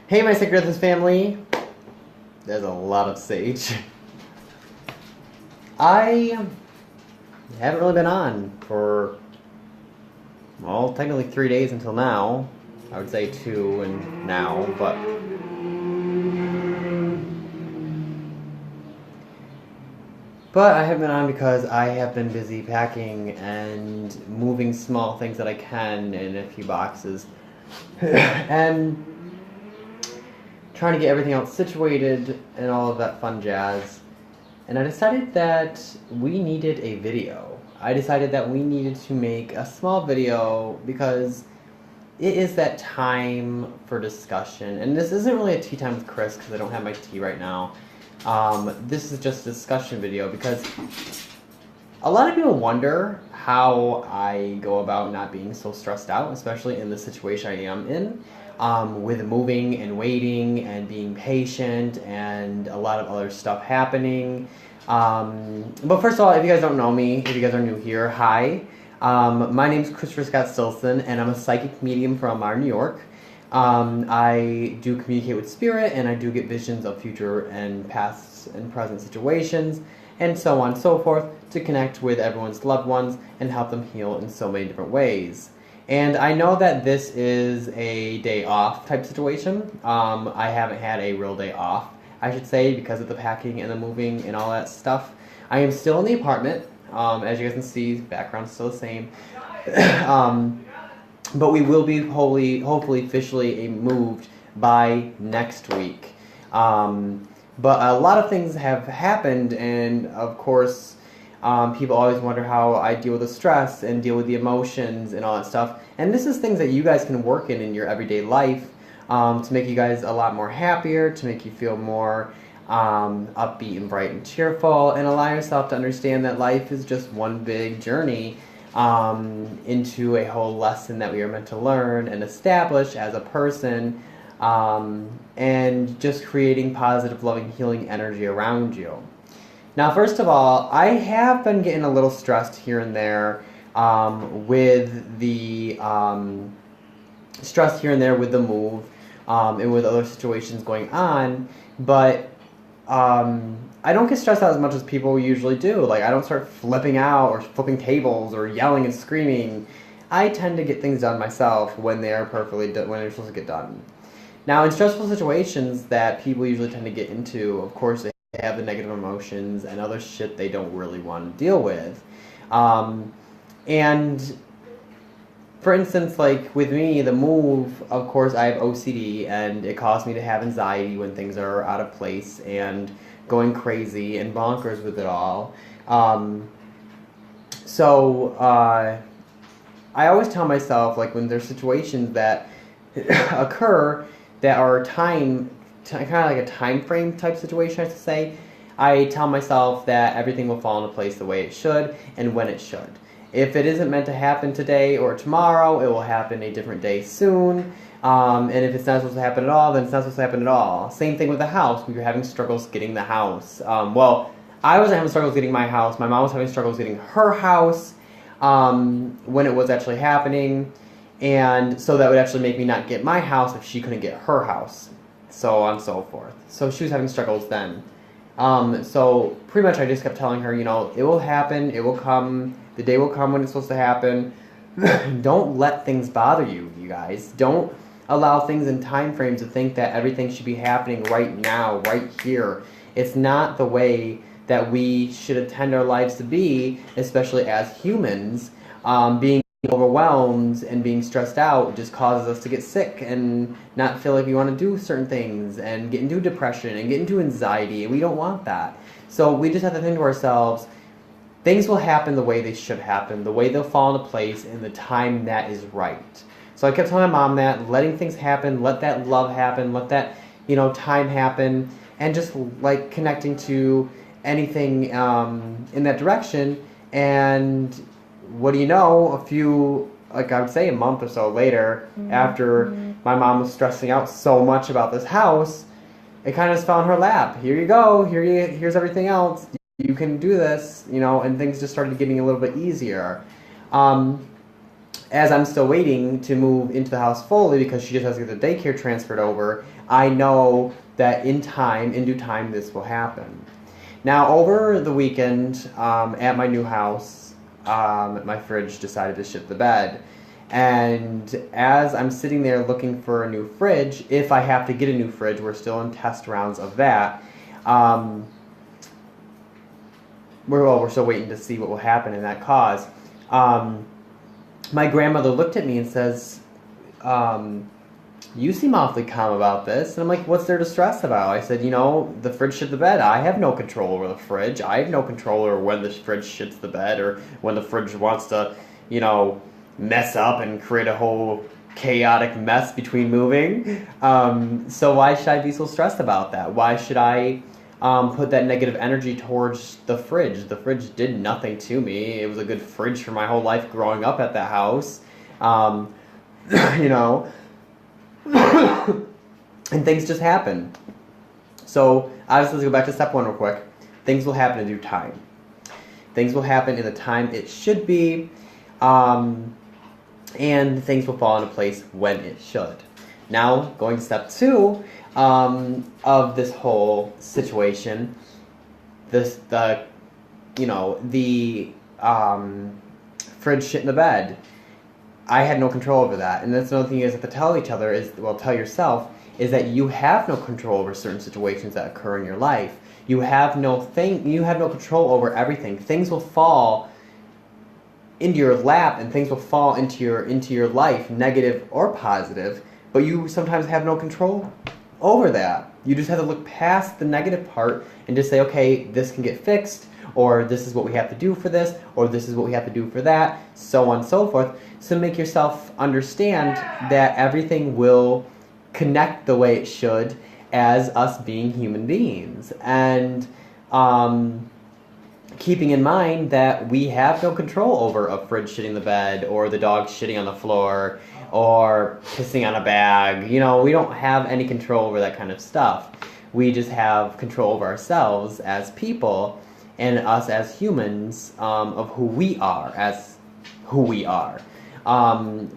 Hey, my Sacred Amethyst family. There's a lot of sage. I haven't really been on for, well, technically 3 days until now. I would say 2 and now, but I haven't been on because I have been busy packing and moving small things that I can in a few boxes. And trying to get everything else situated and all of that fun jazz. And I decided that we needed a video. I decided that we needed to make a small video because it is that time for discussion. And this isn't really a tea time with Chris because I don't have my tea right now. This is just a discussion video because a lot of people wonder how I go about not being so stressed out, especially in the situation I am in. With moving and waiting and being patient and a lot of other stuff happening. But first of all, if you guys don't know me, if you guys are new here, hi. My name is Christopher Scott Stilson, and I'm a psychic medium from New York. I do communicate with spirit, and I do get visions of future and past and present situations, and so on and so forth, to connect with everyone's loved ones and help them heal in so many different ways. And I know that this is a day off type situation. I haven't had a real day off, I should say, because of the packing and the moving and all that stuff. I am still in the apartment. As you guys can see, background's still the same. But we will be hopefully officially moved by next week. But a lot of things have happened, and of course, people always wonder how I deal with the stress and deal with the emotions and all that stuff. And this is things that you guys can work in your everyday life to make you guys a lot more happier, to make you feel more upbeat and bright and cheerful, and allow yourself to understand that life is just one big journey into a whole lesson that we are meant to learn and establish as a person, and just creating positive, loving, healing energy around you. Now, first of all, I have been getting a little stressed here and there with the move and with other situations going on, but I don't get stressed out as much as people usually do. Like, I don't start flipping out or flipping tables or yelling and screaming. I tend to get things done myself when they are perfectly done, when they're supposed to get done. Now, in stressful situations that people usually tend to get into, of course, they have the negative emotions and other shit they don't really want to deal with. And for instance, like with me, the move, of course, I have OCD, and it caused me to have anxiety when things are out of place and going crazy and bonkers with it all. So I always tell myself, like, when there's situations that occur that are kind of like a time frame type situation, I should say, I tell myself that everything will fall into place the way it should and when it should. If it isn't meant to happen today or tomorrow, it will happen a different day soon. And if it's not supposed to happen at all, then it's not supposed to happen at all. Same thing with the house. We were having struggles getting the house. Well, I wasn't having struggles getting my house. My mom was having struggles getting her house when it was actually happening. And so that would actually make me not get my house if she couldn't get her house. So on and so forth. So she was having struggles then. So pretty much I just kept telling her, you know, it will happen, it will come, the day will come when it's supposed to happen. Don't let things bother you, you guys. Don't allow things in time frames to think that everything should be happening right now, right here. It's not the way that we should attend our lives to be, especially as humans. Being overwhelmed and being stressed out just causes us to get sick and not feel like we want to do certain things and get into depression and get into anxiety, and we don't want that. So we just have to think to ourselves, things will happen the way they should happen, the way they'll fall into place in the time that is right. So I kept telling my mom that, letting things happen, let that love happen, let that, you know, time happen, and just like connecting to anything in that direction. And what do you know, a few, like I would say a month or so later, after my mom was stressing out so much about this house, it kind of just fell in her lap. Here you go, here's everything else, you can do this, you know, and things just started getting a little bit easier. as I'm still waiting to move into the house fully because she just has to get the daycare transferred over, I know that in due time, this will happen. Now, over the weekend, at my new house, my fridge decided to shit the bed. And as I'm sitting there looking for a new fridge, if I have to get a new fridge, we're still in test rounds of that. We're still waiting to see what will happen in that cause. My grandmother looked at me and says, you seem awfully calm about this. And I'm like, what's there to stress about? I said, the fridge shit the bed. I have no control over the fridge. I have no control over when the fridge shits the bed or when the fridge wants to, mess up and create a whole chaotic mess between moving. So why should I be so stressed about that? Why should I put that negative energy towards the fridge? The fridge did nothing to me. It was a good fridge for my whole life growing up at that house. And things just happen. So obviously, let's go back to step one real quick. Things will happen in due time. Things will happen in the time it should be, and things will fall into place when it should. Now, going to step two of this whole situation, the fridge shit in the bed. I had no control over that, and that's another thing you guys have to tell each other tell yourself, is that you have no control over certain situations that occur in your life. You have no control over everything. Things will fall into your lap, and things will fall into your life, negative or positive. But you sometimes have no control over that. You just have to look past the negative part and just say, okay, this can get fixed, or this is what we have to do for this, or this is what we have to do for that, so on and so forth. So make yourself understand that everything will connect the way it should as us being human beings. And keeping in mind that we have no control over a fridge shitting the bed, or the dog shitting on the floor, or pissing on a bag. We don't have any control over that kind of stuff. We just have control over ourselves as people, and us as humans, of who we are,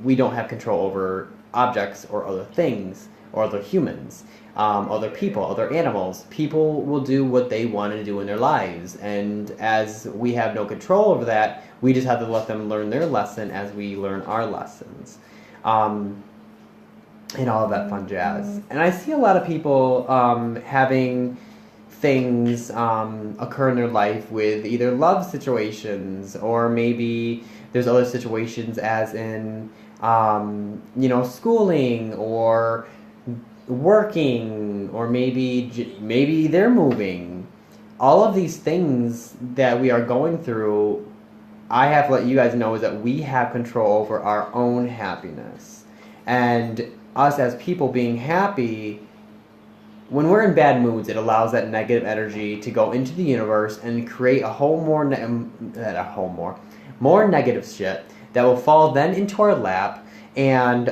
we don't have control over objects or other things or other humans, other people, other animals. People will do what they want to do in their lives, and as we have no control over that, we just have to let them learn their lesson as we learn our lessons, and all of that fun jazz. And I see a lot of people having things occur in their life with either love situations, or maybe there's other situations as in schooling or working, or maybe they're moving. All of these things that we are going through, I have to let you guys know, is that we have control over our own happiness. And us as people being happy, when we're in bad moods, it allows that negative energy to go into the universe and create more negative shit that will fall then into our lap and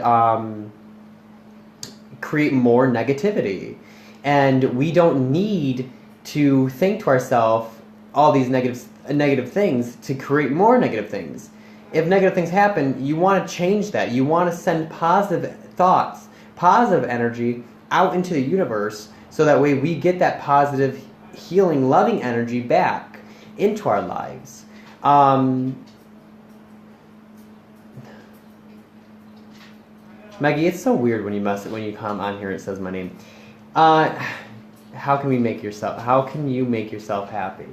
create more negativity. And we don't need to think to ourselves all these negative things to create more negative things. If negative things happen, you want to change that. You want to send positive thoughts, positive energy out into the universe, so that way we get that positive, healing, loving energy back into our lives. Maggie, it's so weird when you come on here and it says my name. How can you make yourself happy?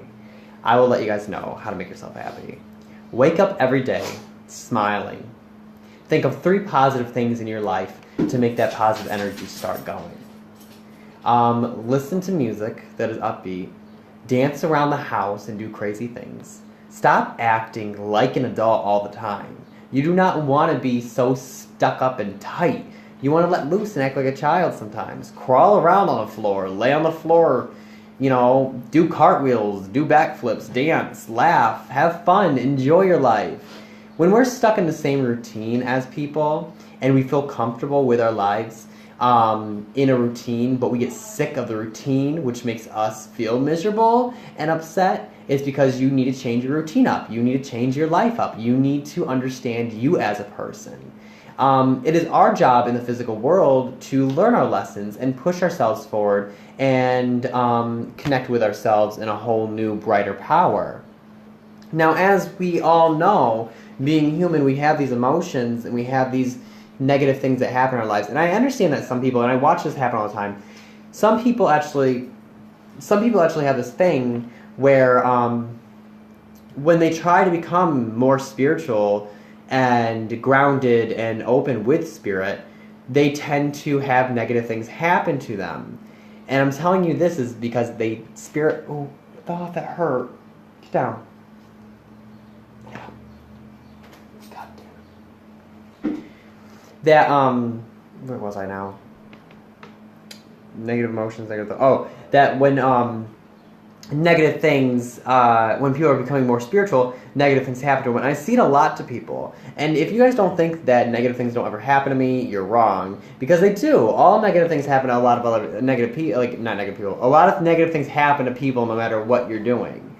I will let you guys know how to make yourself happy. Wake up every day smiling. Think of 3 positive things in your life to make that positive energy start going. Listen to music that is upbeat. Dance around the house and do crazy things. Stop acting like an adult all the time. You do not want to be so stuck up and tight. You want to let loose and act like a child sometimes. Crawl around on the floor, lay on the floor, do cartwheels, do backflips, dance, laugh, have fun, enjoy your life. When we're stuck in the same routine as people and we feel comfortable with our lives, in a routine, but we get sick of the routine, which makes us feel miserable and upset, it's because you need to change your routine up. You need to change your life up. You need to understand you as a person. It is our job in the physical world to learn our lessons and push ourselves forward and connect with ourselves in a whole new, brighter power. Now, as we all know, being human, we have these emotions and we have these negative things that happen in our lives. And I understand that some people, and I watch this happen all the time, some people actually have this thing where when they try to become more spiritual and grounded and open with spirit, they tend to have negative things happen to them. And I'm telling you this is because oh, that hurt. Get down. God damn. That, where was I now? Negative emotions, that when, negative things, when people are becoming more spiritual, negative things happen to them. And I see it a lot to people. And if you guys don't think that negative things don't ever happen to me, you're wrong. Because they do. All negative things happen to a lot of other negative people, not negative people. A lot of negative things happen to people no matter what you're doing.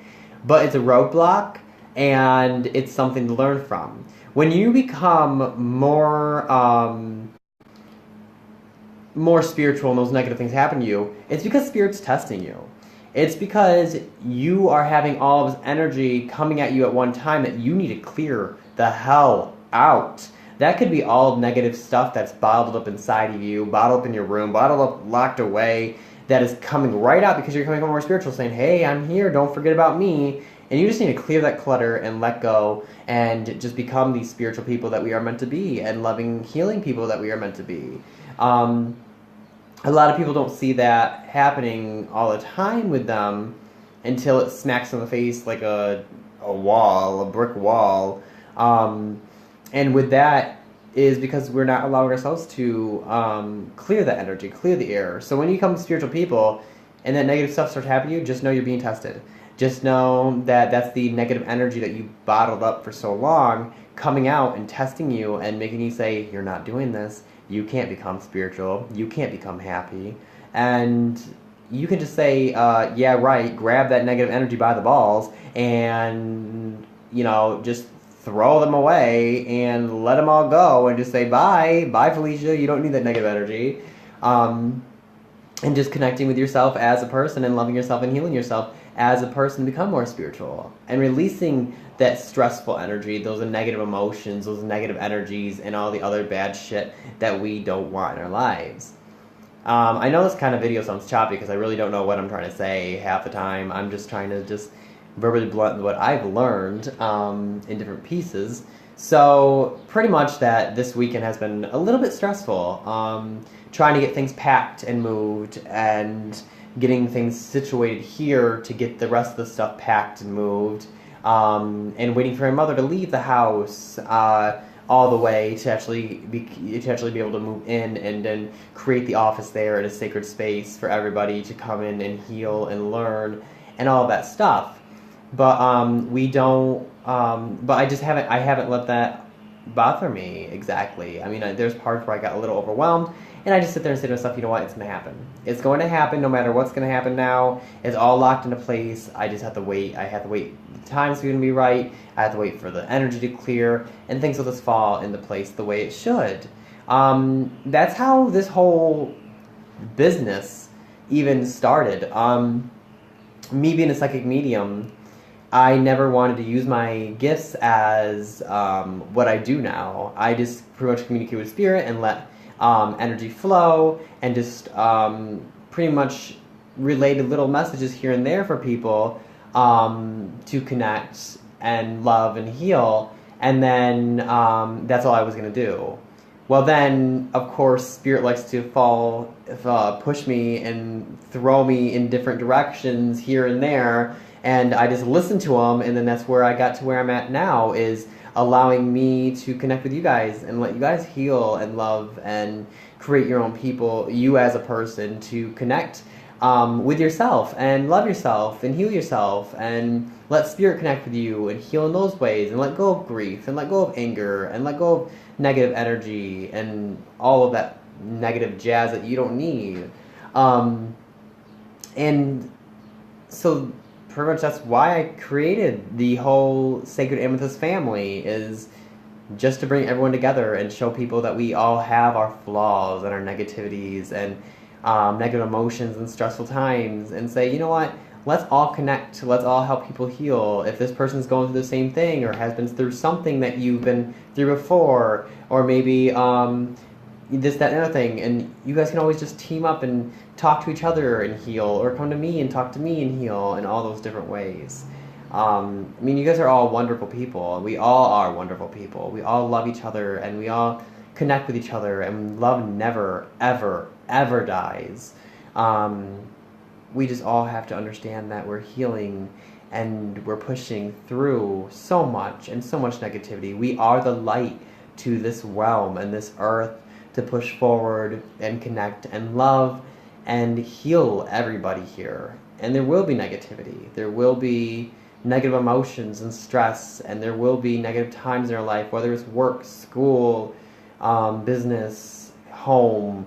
But it's a roadblock, and it's something to learn from. When you become more spiritual and those negative things happen to you, it's because Spirit's testing you. It's because you are having all of this energy coming at you at one time that you need to clear the hell out. That could be all negative stuff that's bottled up inside of you, bottled up in your room, bottled up, locked away, that is coming right out because you're becoming more spiritual, saying, hey, I'm here, don't forget about me. And you just need to clear that clutter and let go and just become these spiritual people that we are meant to be and loving, healing people that we are meant to be. A lot of people don't see that happening all the time with them until it smacks them in the face like a brick wall. And with that is because we're not allowing ourselves to clear that energy, clear the air. So when you become spiritual people and that negative stuff starts happening to you, just know you're being tested. Just know that that's the negative energy that you bottled up for so long coming out and testing you and making you say, you're not doing this. You can't become spiritual. You can't become happy. And you can just say, yeah, right, grab that negative energy by the balls and, just throw them away and let them all go and just say, bye, Felicia, you don't need that negative energy. And just connecting with yourself as a person and loving yourself and healing yourself as a person to become more spiritual. And releasing that stressful energy, those negative emotions, those negative energies, and all the other bad shit that we don't want in our lives. I know this kind of video sounds choppy because I really don't know what I'm trying to say half the time. I'm just trying to just verbally blunt what I've learned in different pieces. So pretty much that this weekend has been a little bit stressful. Trying to get things packed and moved and getting things situated here to get the rest of the stuff packed and moved. And waiting for my mother to leave the house all the way to actually be able to move in and then create the office there in a sacred space for everybody to come in and heal and learn and all of that stuff. But we don't. But I haven't let that bother me exactly. I mean, there's parts where I got a little overwhelmed. And I just sit there and say to myself, you know what, it's going to happen. It's going to happen no matter what's going to happen now. It's all locked into place. I just have to wait. I have to wait. The time's going to be right. I have to wait for the energy to clear. And things will just fall into place the way it should. That's how this whole business even started. Me being a psychic medium, I never wanted to use my gifts as what I do now. I just pretty much communicate with spirit and let energy flow and just pretty much related little messages here and there for people to connect and love and heal, and then that's all I was going to do. Well then, of course, Spirit likes to push me and throw me in different directions here and there, and I just listen to them, and then that's where I got to where I'm at now, is allowing me to connect with you guys and let you guys heal and love and create your own people, you as a person, to connect with yourself and love yourself and heal yourself and let Spirit connect with you and heal in those ways and let go of grief and let go of anger and let go of negative energy and all of that negative jazz that you don't need. And so pretty much that's why I created the whole Sacred Amethyst family, is just to bring everyone together and show people that we all have our flaws and our negativities and negative emotions and stressful times, and say, you know what, let's all connect, let's all help people heal. If this person's going through the same thing or has been through something that you've been through before, or maybe this, that, and other thing, and you guys can always just team up and talk to each other and heal, or come to me and talk to me and heal, in all those different ways. I mean, you guys are all wonderful people. We all are wonderful people. We all love each other, and we all connect with each other, and love never, ever, ever dies. We just all have to understand that we're healing, and we're pushing through so much, and so much negativity. We are the light to this realm and this earth, to push forward and connect and love and heal everybody here. And there will be negativity. There will be negative emotions and stress, and there will be negative times in our life, whether it's work, school, business, home.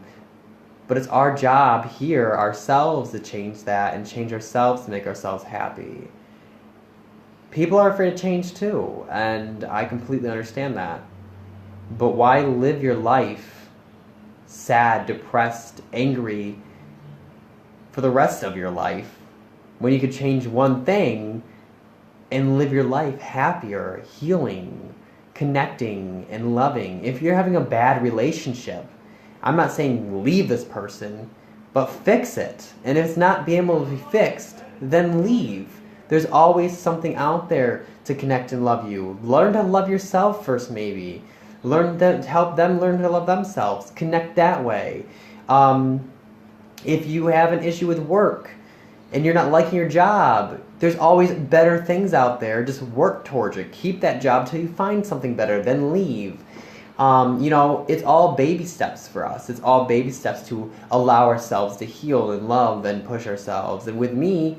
But it's our job here, ourselves, to change that, and change ourselves to make ourselves happy. People are afraid of change too, and I completely understand that. But why live your life sad, depressed, angry for the rest of your life, when you could change one thing and live your life happier, healing, connecting, and loving? If you're having a bad relationship, I'm not saying leave this person, but fix it. And if it's not being able to be fixed, then leave. There's always something out there to connect and love you. Learn to love yourself first, maybe. Learn to help them learn to love themselves. Connect that way. If you have an issue with work and you're not liking your job, there's always better things out there. Just work towards it. Keep that job till you find something better, then leave. You know, it's all baby steps for us. It's all baby steps to allow ourselves to heal and love and push ourselves. And with me,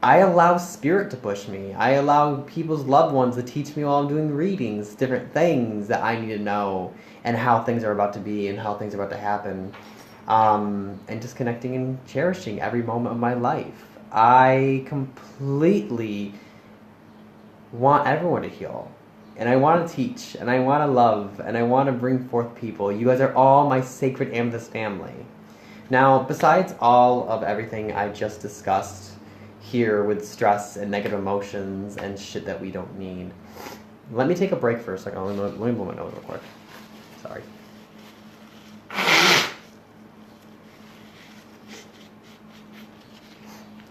I allow spirit to push me. I allow people's loved ones to teach me while I'm doing readings, different things that I need to know, and how things are about to be and how things are about to happen. And just connecting and cherishing every moment of my life. I completely want everyone to heal. And I want to teach, and I want to love, and I want to bring forth people. You guys are all my Sacred Amethyst family. Now, besides all of everything I just discussed here with stress and negative emotions and shit that we don't need, let me take a break for a second. Let me blow my nose real quick. Sorry.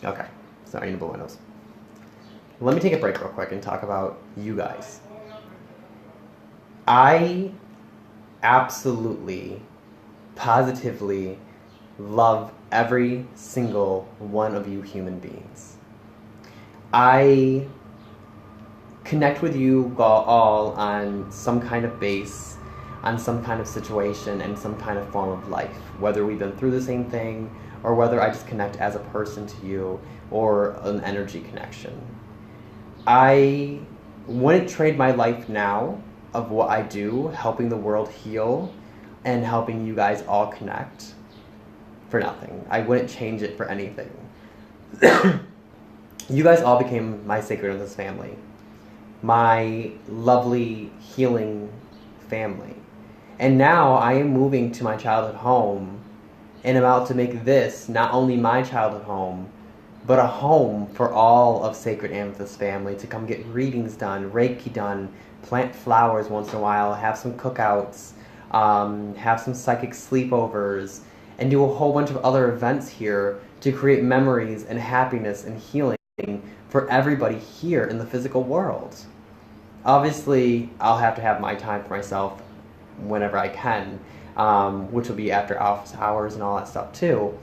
Okay, sorry, I need to blow my nose. Let me take a break real quick and talk about you guys. I absolutely, positively love every single one of you human beings. I connect with you all on some kind of base, on some kind of situation, and some kind of form of life. Whether we've been through the same thing, or whether I just connect as a person to you, or an energy connection. I wouldn't trade my life now of what I do, helping the world heal, and helping you guys all connect, for nothing. I wouldn't change it for anything. You guys all became my Sacred Amethyst family. My lovely, healing family. And now I am moving to my childhood home, and about to make this not only my childhood home, but a home for all of Sacred Amethyst family to come get readings done, Reiki done, plant flowers once in a while, have some cookouts, have some psychic sleepovers, and do a whole bunch of other events here to create memories and happiness and healing for everybody here in the physical world. Obviously, I'll have to have my time for myself whenever I can, which will be after office hours and all that stuff too.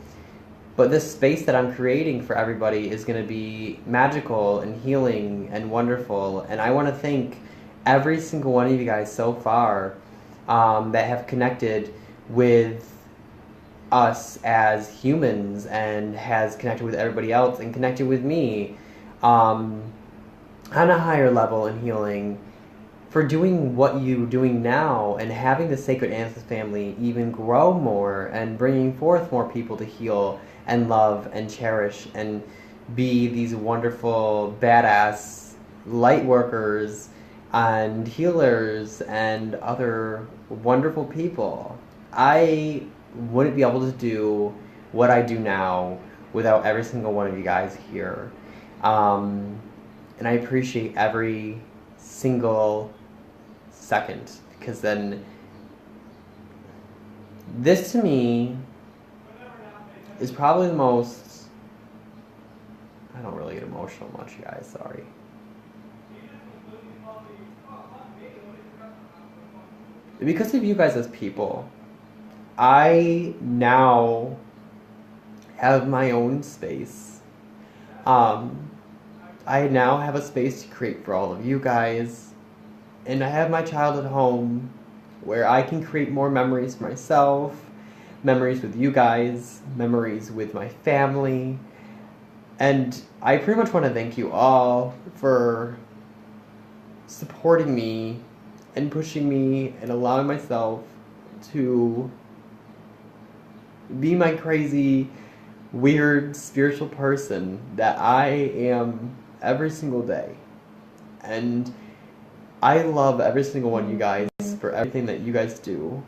But this space that I'm creating for everybody is going to be magical and healing and wonderful. And I want to thank every single one of you guys so far that have connected with us as humans, and has connected with everybody else, and connected with me on a higher level in healing. for doing what you're doing now and having the Sacred Amethyst family even grow more and bringing forth more people to heal and love and cherish and be these wonderful, badass light workers and healers and other wonderful people. I wouldn't be able to do what I do now without every single one of you guys here. And I appreciate every single second, because then this to me is probably the most, I don't really get emotional much, you guys, sorry. Because of you guys as people, I now have my own space. I now have a space to create for all of you guys. And I have my childhood home where I can create more memories for myself, memories with you guys, memories with my family. And I pretty much want to thank you all for supporting me and pushing me and allowing myself to be my crazy, weird, spiritual person that I am every single day. And I love every single one of you guys for everything that you guys do.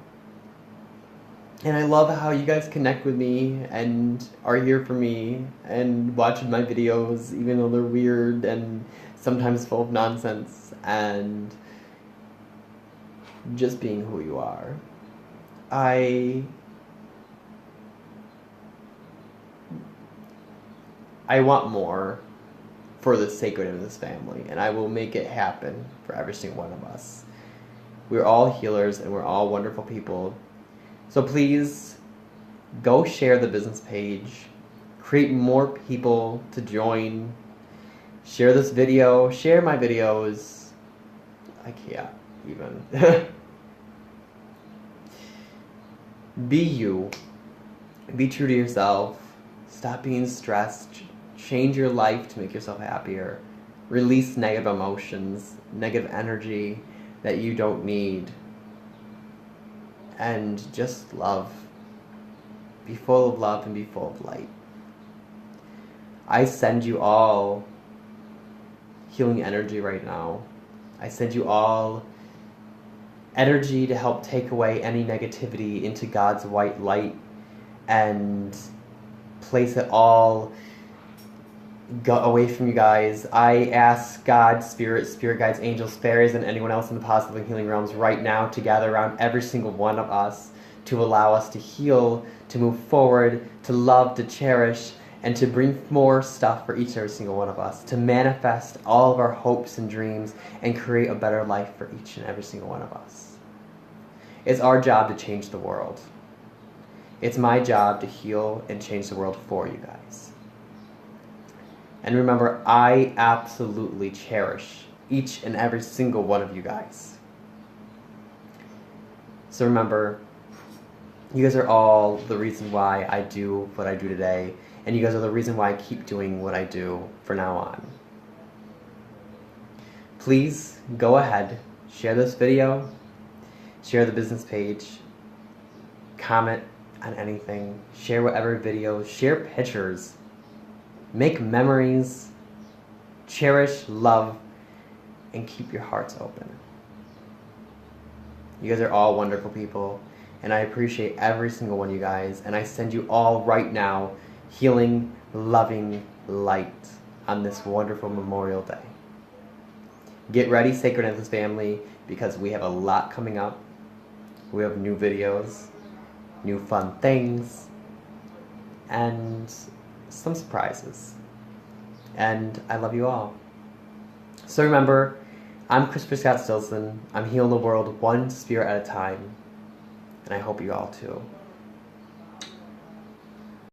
And I love how you guys connect with me and are here for me and watching my videos, even though they're weird and sometimes full of nonsense, and just being who you are. I want more for the Sacred Amethyst family, and I will make it happen for every single one of us. We're all healers and we're all wonderful people. So please go share the business page, create more people to join, share this video, share my videos. I can't even. Be you. Be true to yourself. Stop being stressed. Change your life to make yourself happier. Release negative emotions, negative energy that you don't need. And just love. Be full of love and be full of light. I send you all healing energy right now. I send you all energy to help take away any negativity into God's white light and place it all away from you guys. I ask God, spirit guides, angels, fairies, and anyone else in the positive and healing realms right now to gather around every single one of us to allow us to heal, to move forward, to love, to cherish, and to bring more stuff for each and every single one of us, to manifest all of our hopes and dreams and create a better life for each and every single one of us. It's our job to change the world. It's my job to heal and change the world for you guys. And remember, I absolutely cherish each and every single one of you guys. So remember, you guys are all the reason why I do what I do today, and you guys are the reason why I keep doing what I do from now on. Please go ahead, share this video, share the business page, comment on anything, share whatever videos, share pictures, make memories, cherish, love, and keep your hearts open. You guys are all wonderful people, and I appreciate every single one of you guys, and I send you all right now healing, loving light on this wonderful Memorial Day. Get ready, Sacred Amethyst family, because we have a lot coming up. We have new videos, new fun things, and some surprises. And I love you all. So remember, I'm Christopher Scott Stilson. I'm healing the world one spirit at a time. And I hope you all too.